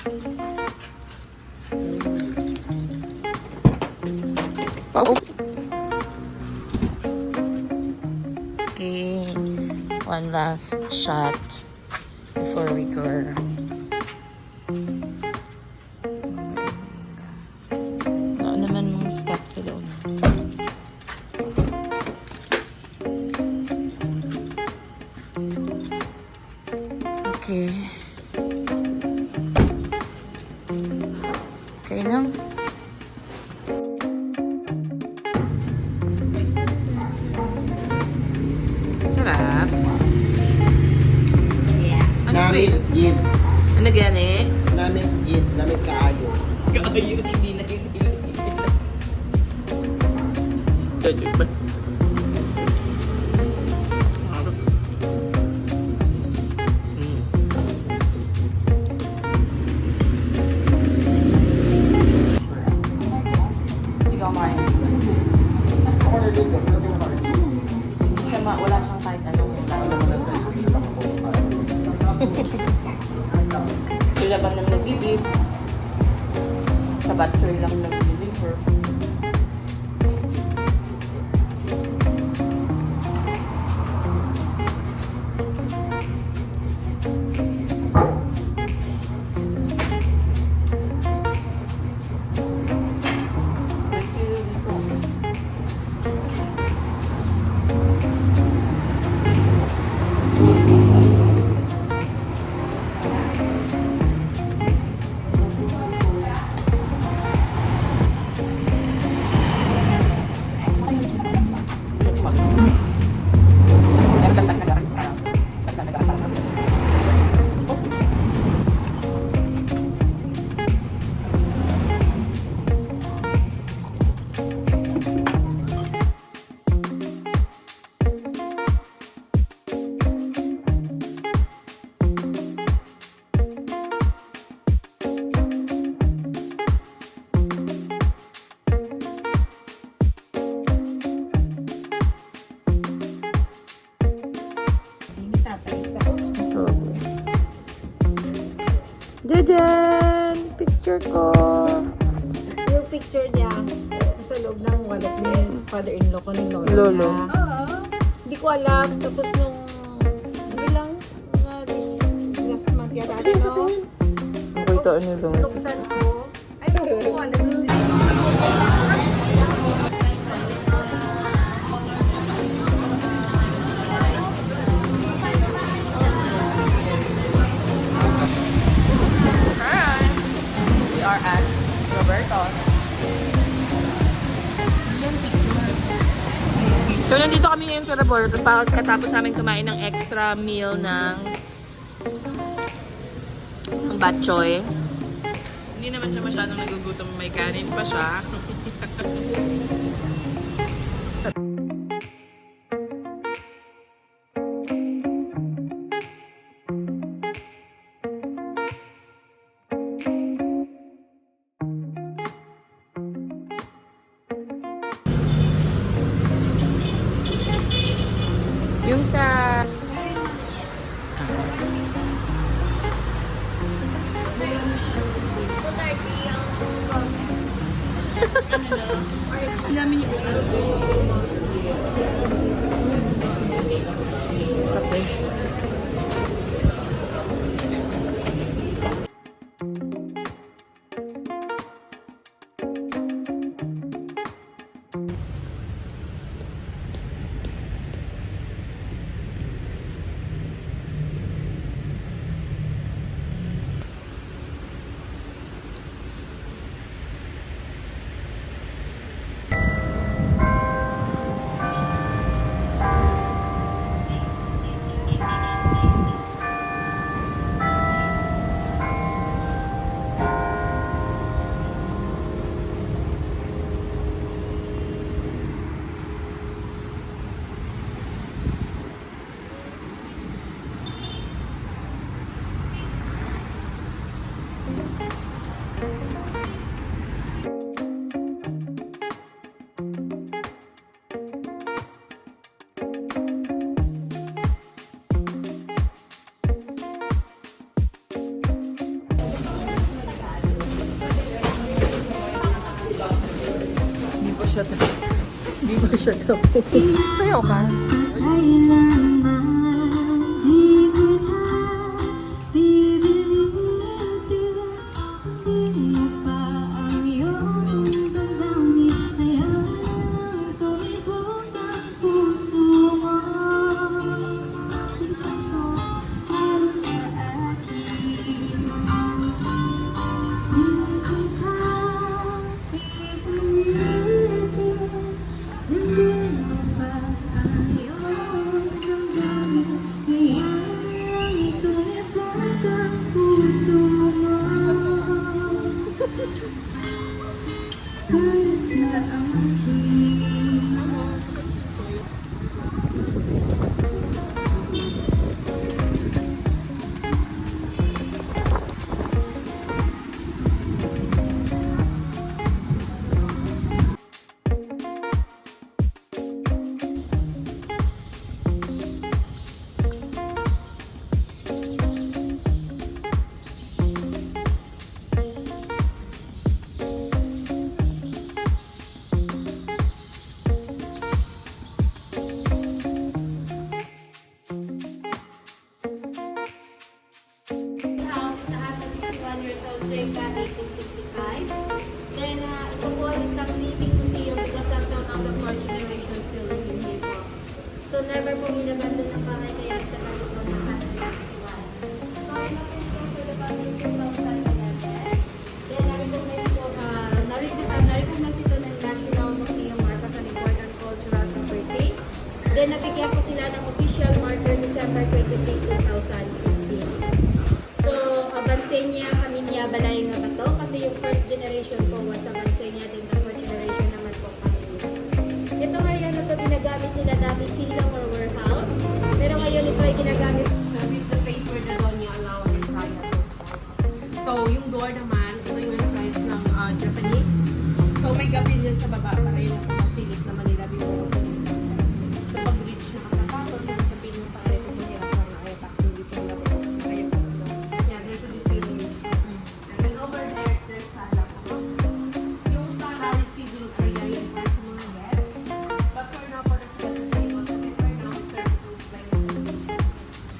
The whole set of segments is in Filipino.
Okay, one last shot before we go. Wala naman mong stop sa loob. Okay. Okay lang. Sarap. Yeah. Ano Namit pre? gin. Ano yan eh? Namit gin. Namit kaayo. Kaayo, hindi na. Judge ba? Ikaw main. Siya wala siyang kahit anong sila ba nang nag-give? Sa batchoy lang nag-deliver. Jajan! Picture ko! Yung picture niya sa loob ng wallet ni father-in-law ko ni Lolo. Lolo. Oo. Hindi ko alam. Tapos nung, ano lang, last month yata, no? Ang kuito ano lang. Luksan ko. Ay, makukuha na din sila. Hi! We are at Roberto's. Yung picture. So, nandito kami ngayon sa Roberto's katapos namin kumain ng extra meal ng batchoy. Hindi naman siya masyadong nagugutom. May kanin pa siya. Yung sa... namin siya Hindi ko siya tapos. Sayaw ka. House, it's 161 years old, circa 1865. Then, ito po is a living museum because until now, the fourth generation still living here po. So, never po inabandon ang bahay kaya tagal po ng 161. So, I'm open po for the public 2011. Then, na-recognize ito ng National Museum Mark as an important cultural property. Then, nabigyan po sila ng official marker December 23, 2015. So, Bansenia, Kaminya, Balay nga ba to? Kasi yung first generation po was sa Bansenia, din the fourth generation naman po Kaminya. Ito ngayon na to ginagamit nila dati silang or warehouse. Pero ngayon ito ay ginagamit. So, this is the place where the Donya allowed her son to go. So, yung door naman, ito yung price ng Japanese. So, may gabin din sa baba pa rin. Masilit naman nila before sa nila. So, pag-reach na kasapatos, sasabihin mo pa rin kung mahirap ka na ayaw takto dito na ayaw takto. Yeah, there's a disclaimer. And then over there, there's sala po. Yung sala receiving area yan para sa mga guests. But for now, for the second table, for now, serve food by the service.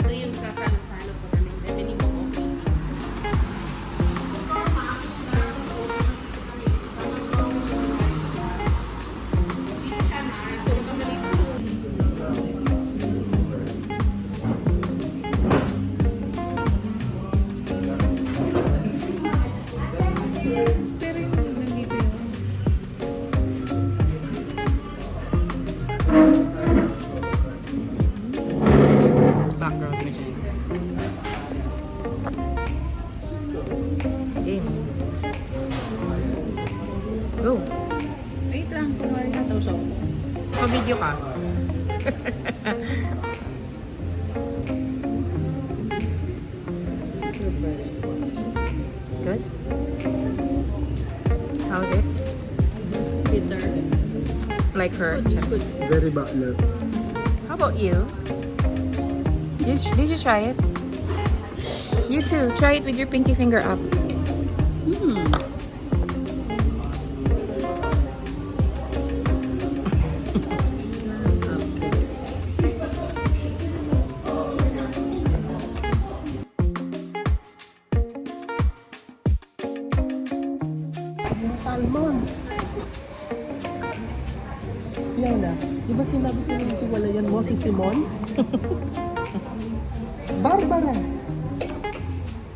So, yung sasalo-salo po namin. Depending po kung okay. Pero yung nandito yun. Background na siya. Game. Go. Wait lang, kumari na sausaw. Pa-video ka. Good? How's it? Bitter. Like her? Very butler. How about you? Did you try it? You too. Try it with your pinky finger up. Salmon. Yan na. Di ba sinabi ko yung tiwalayan mo si Simon? Barbara!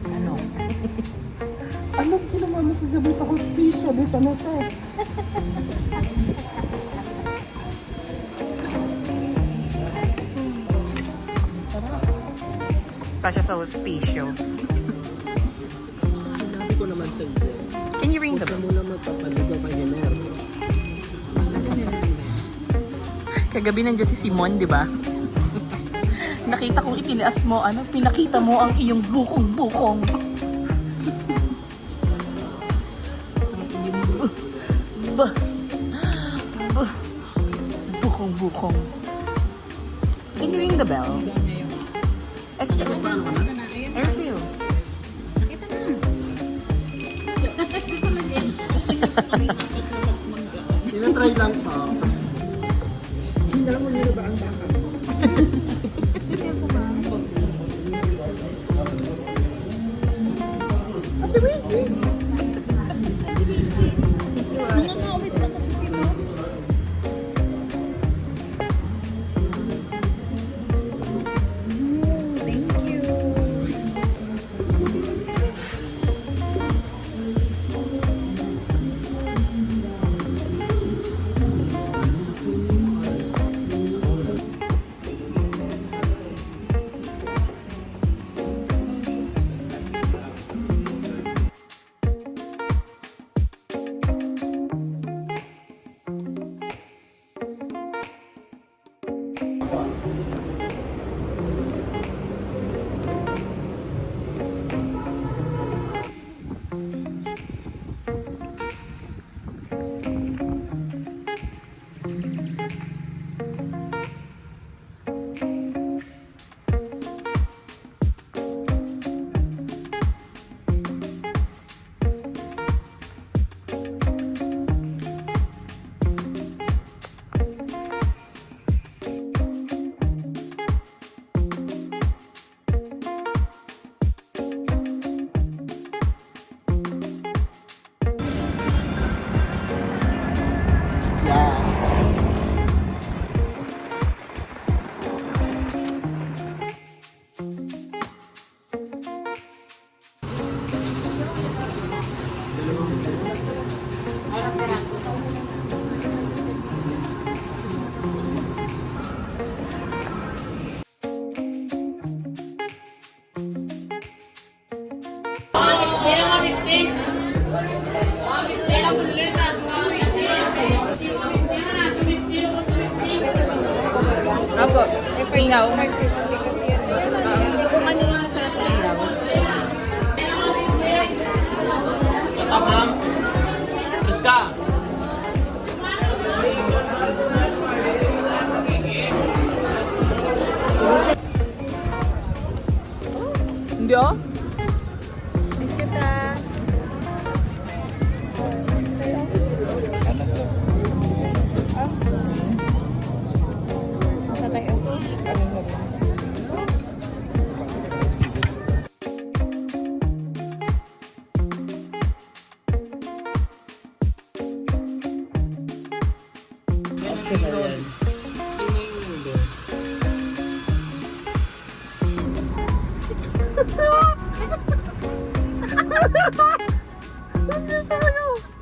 Ano? Anong ginawa mo kagabi sa hospicio ni San Jose? Tasha sa hospicio. Sinabi ko naman sa iyo. Can you ring the Huwag ka bell? muna magpapaligaw kay Hener. Kagabi nandiyan si Simon, di ba? Nakita kong itinaas mo, pinakita mo ang iyong bukong-bukong. Ang iyong bukong-bukong. Can you ring the bell? Extra. Airfield. Tinatry lang the way. Nangangawit na kasi si Mom. Thank you. Apo, ihaw. Kasi yan. Yan, kung ano yung sa ihaw. Hindi oh. Thank you, ta. Nandito kayo.